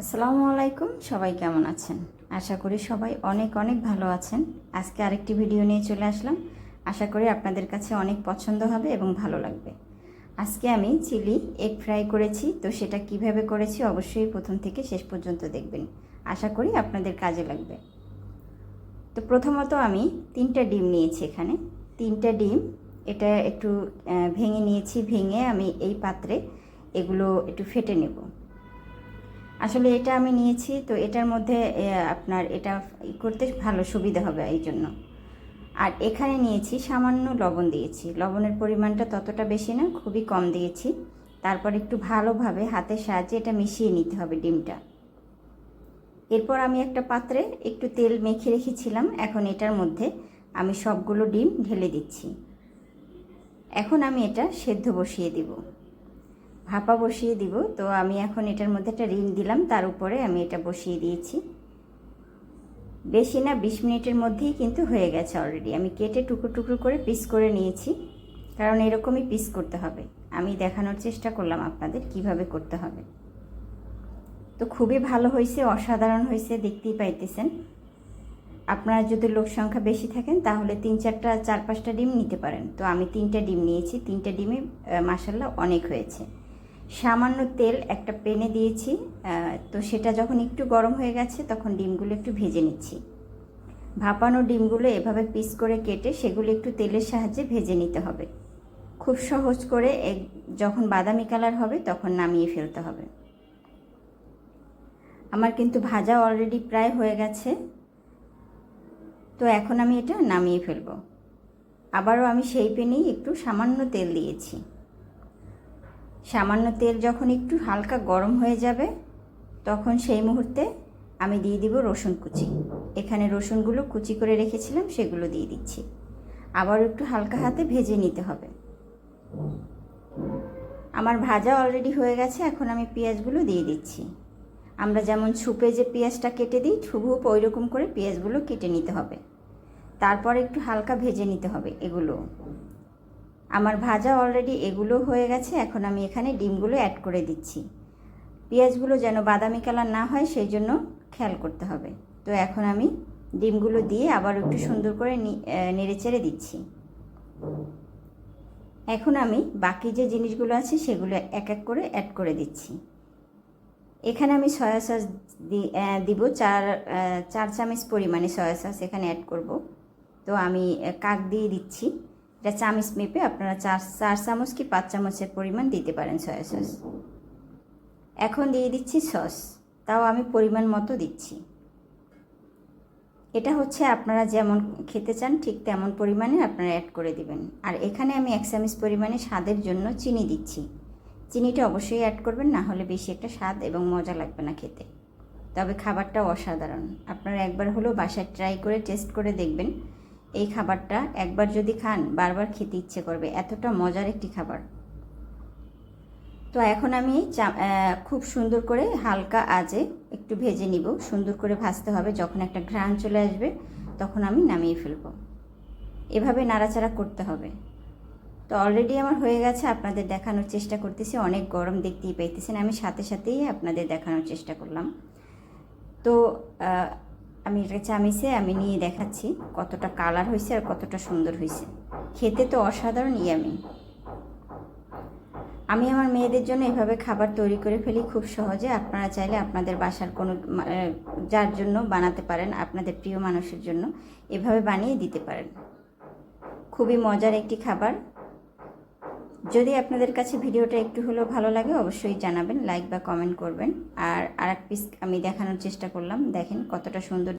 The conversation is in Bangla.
আসসালামু আলাইকুম, সবাই কেমন আছেন? আশা করি সবাই অনেক অনেক ভালো আছেন। আজকে আরেকটি ভিডিও নিয়ে চলে আসলাম। আশা করি আপনাদের কাছে অনেক পছন্দ হবে এবং ভালো লাগবে। আজকে আমি চিলি এগ ফ্রাই করেছি, তো সেটা কিভাবে করেছি অবশ্যই প্রথম থেকে শেষ পর্যন্ত দেখবেন। আশা করি আপনাদের কাজে লাগবে। তো প্রথমত আমি 3টা ডিম নিয়েছি। এখানে 3টা ডিম, এটা একটু ভেঙে নিয়েছি। ভেঙে আমি এই পাত্রে এগুলো একটু ফেটে নেব। আসলে এটা আমি নিয়েছি, তো এটার মধ্যে আপনার এটা করতে ভালো সুবিধা হবে এই জন্য। আর এখানে নিয়েছি সামান্য লবণ দিয়েছি। লবণের পরিমাণটা ততটা বেশি না, খুবই কম দিয়েছি। তারপর একটু ভালোভাবে হাতের সাহায্যে এটা মিশিয়ে নিতে হবে ডিমটা। এরপর আমি একটা পাত্রে একটু তেল মেখে রেখেছিলাম। এখন এটার মধ্যে আমি সবগুলো ডিম ঢেলে দিচ্ছি। এখন আমি এটা সেদ্ধ বসিয়ে দিব, ভাপা বসিয়ে দিব। তো আমি এখন এটার মধ্যে একটা রিং দিলাম, তার উপরে আমি এটা বসিয়ে দিয়েছি। বেশি না, 20 মিনিটের মধ্যেই কিন্তু হয়ে গেছে অলরেডি। আমি কেটে টুকরো টুকরো করে পিস করে নিয়েছি, কারণ এরকমই পিস করতে হবে। আমি দেখানোর চেষ্টা করলাম আপনাদের কিভাবে করতে হবে। তো খুবই ভালো হয়েছে, অসাধারণ হয়েছে, দেখতেই পাইতেছেন। আপনারা যদি লোক সংখ্যা বেশি থাকেন তাহলে 3-4টা 4-5টা ডিম নিতে পারেন। তো আমি 3টা ডিম নিয়েছি। 3টা ডিমে মাশাআল্লাহ অনেক হয়েছে। সামান্য তেল একটা প্যানে দিয়েছি। তো সেটা যখন একটু গরম হয়ে গেছে তখন ডিমগুলো একটু ভেজে নিচ্ছি। ভাপানো ডিমগুলো এভাবে পিস করে কেটে সেগুলো একটু তেলের সাহায্যে ভেজে নিতে হবে। খুব সহজ করে যখন বাদামি কালার হবে তখন নামিয়ে ফেলতে হবে। আমার কিন্তু ভাজা অলরেডি প্রায় হয়ে গেছে। তো এখন আমি এটা নামিয়ে ফেলব। আবারও আমি সেই প্যানেই একটু সামান্য তেল দিয়েছি। সামান্য তেল যখন একটু হালকা গরম হয়ে যাবে তখন সেই মুহূর্তে আমি দিয়ে দিব রসুন কুচি। এখানে রসুনগুলো কুচি করে রেখেছিলাম, সেগুলো দিয়ে দিচ্ছি। আবার একটু হালকা হাতে ভেজে নিতে হবে। আমার ভাজা অলরেডি হয়ে গেছে। এখন আমি পেঁয়াজগুলো দিয়ে দিচ্ছি। আমরা যেমন সুপে যে পেঁয়াজটা কেটে দিই, হুবহু ওই রকম করে পেঁয়াজগুলো কেটে নিতে হবে। তারপর একটু হালকা ভেজে নিতে হবে এগুলো। আমার ভাজা অলরেডি এগুলো হয়ে গেছে। এখন আমি এখানে ডিমগুলো অ্যাড করে দিচ্ছি। পেঁয়াজগুলো যেন বাদামি কালার না হয় সেই জন্য খেয়াল করতে হবে। তো এখন আমি ডিমগুলো দিয়ে আবার একটু সুন্দর করে নেড়েচেড়ে দিচ্ছি। এখন আমি বাকি যে জিনিসগুলো আছে সেগুলো এক এক করে অ্যাড করে দিচ্ছি। এখানে আমি সয়া সস দিব 4 চামচ পরিমাণে সয়া সস এখানে অ্যাড করব। তো আমি কাক দিয়ে দিচ্ছি। এটা চামচ মেপে আপনারা 4 চামচ কি 5 চামচের পরিমাণ দিতে পারেন সয়া সস। এখন দিয়ে দিচ্ছি সস, তাও আমি পরিমাণ মতো দিচ্ছি। এটা হচ্ছে আপনারা যেমন খেতে চান ঠিক তেমন পরিমাণে আপনারা অ্যাড করে দিবেন। আর এখানে আমি 1 চামচ পরিমাণে স্বাদের জন্য চিনি দিচ্ছি। চিনিটা অবশ্যই অ্যাড করবেন, না হলে বেশি একটা স্বাদ এবং মজা লাগবে না খেতে। তবে খাবারটা অসাধারণ। আপনারা একবার হলেও বাসায় ট্রাই করে টেস্ট করে দেখবেন। এই খাবারটা একবার যদি খান বারবার খেতে ইচ্ছে করবে, এতটা মজার একটি খাবার। তো এখন আমি খুব সুন্দর করে হালকা আঁচে একটু ভেজে নিব। সুন্দর করে ভাজতে হবে। যখন একটা ঘ্রাণ চলে আসবে তখন আমি নামিয়ে ফেলব। এভাবে নাড়াচাড়া করতে হবে। তো অলরেডি আমার হয়ে গেছে, আপনাদের দেখানোর চেষ্টা করতেছি। অনেক গরম, দেখতেই পাইতেছেন। আমি সাথে সাথেই আপনাদের দেখানোর চেষ্টা করলাম। তো আমি এটা চামিচে আমি নিয়ে দেখাচ্ছি কতটা কালার হয়েছে আর কতটা সুন্দর হয়েছে। খেতে তো অসাধারণ ইয়ামি। আমি আমার মেয়েদের জন্য এভাবে খাবার তৈরি করে ফেলি খুব সহজে। আপনারা চাইলে আপনাদের বাসার কোনো যার জন্য বানাতে পারেন, আপনাদের প্রিয় মানুষের জন্য এভাবে বানিয়ে দিতে পারেন। খুবই মজার একটি খাবার। যদি আপনাদের কাছে ভিডিওটা একটু হলেও ভালো লাগে অবশ্যই জানাবেন, লাইক বা কমেন্ট করবেন। আর আরেক পিস আমি দেখানোর চেষ্টা করলাম, দেখেন কতটা সুন্দর।